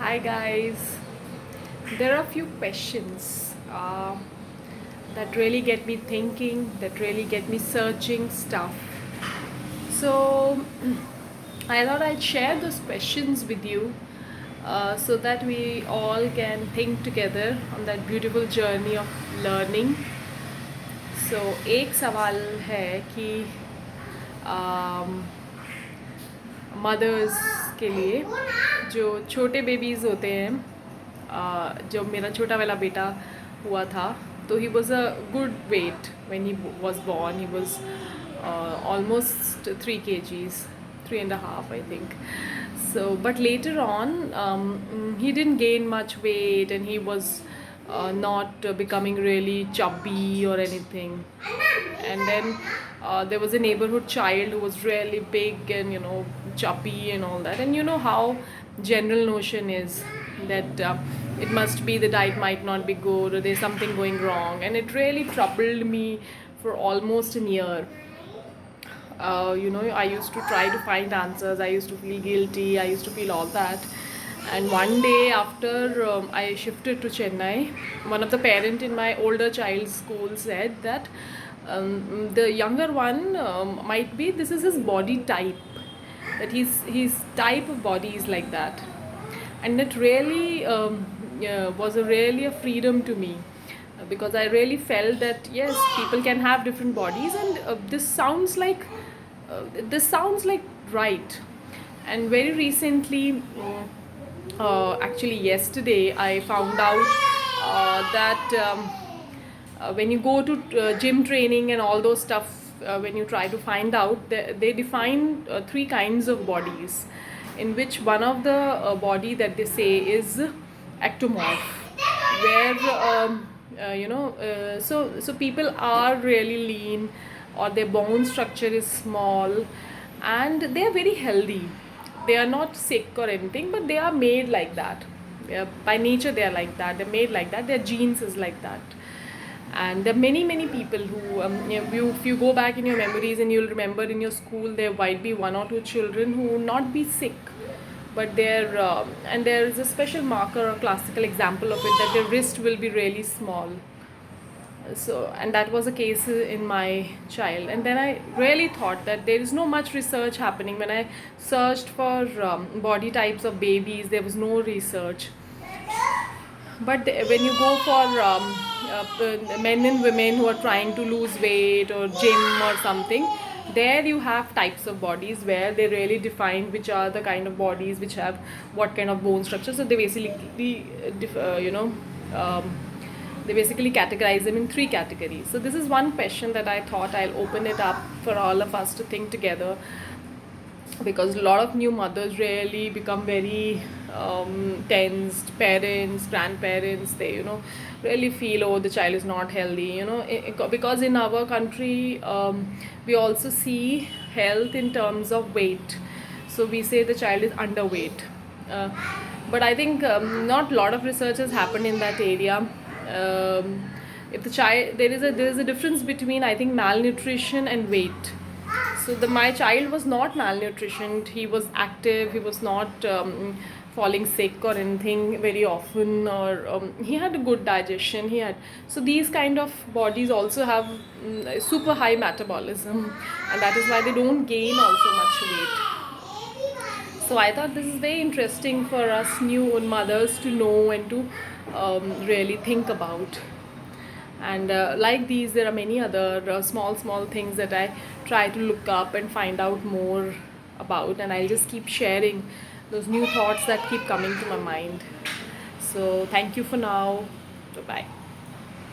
Hi guys. There are a few questions that really get me thinking, that really get me searching stuff. So I thought I'd share those questions with you so that we all can think together on that beautiful journey of learning. So एक सवाल है कि mother's के लिए जो छोटे babies होते हैं, जब मेरा छोटा वाला बेटा हुआ था तो he was a good weight when he was born. He was almost 3 kgs, 3.5 I think. So but later on he didn't gain much weight and he was not becoming really chubby or anything. And then there was a neighborhood child who was really big and chubby and all that. And you know how general notion is that it must be the diet might not be good or there's something going wrong. And it really troubled me for almost a year. I used to try to find answers. I used to feel guilty. I used to feel all that. And one day after I shifted to Chennai, one of the parent in my older child's school said that the younger one might be, this is his body type, that his type of body is like that. And it really was really a freedom to me, because I really felt that yes, people can have different bodies, and this sounds like right. And very recently, actually yesterday, I found out that when you go to gym training and all those stuff, when you try to find out, they define three kinds of bodies, in which one of the body that they say is ectomorph, where so people are really lean, or their bone structure is small, and they are very healthy. They are not sick or anything, but they are made like that. By nature they are like that, they're made like that, their genes is like that. And there are many people who if you go back in your memories, and you'll remember in your school there might be one or two children who will not be sick, but and there is a special marker or classical example of it, that their wrist will be really small. So, and that was a case in my child. And then I really thought that there is no much research happening. When I searched for body types of babies, there was no research. But when you go for men and women who are trying to lose weight or gym or something, there you have types of bodies where they really define which are the kind of bodies which have what kind of bone structure. So they basically they basically categorize them in three categories. So this is one question that I thought I'll open it up for all of us to think together, because a lot of new mothers really become very tensed. Parents, grandparents, they really feel, oh, the child is not healthy, because in our country we also see health in terms of weight. So we say the child is underweight, but I think not a lot of research has happened in that area. If the child, there is a difference between, I think, malnutrition and weight. So my child was not malnutritioned. He was active. He was not falling sick or anything very often, or he had a good digestion. So these kind of bodies also have super high metabolism, and that is why they don't gain also much weight. So I thought this is very interesting for us new mothers to know and to really think about. And like these, there are many other small things that I try to look up and find out more about, and I'll just keep sharing those new thoughts that keep coming to my mind. So thank you for now. Bye bye.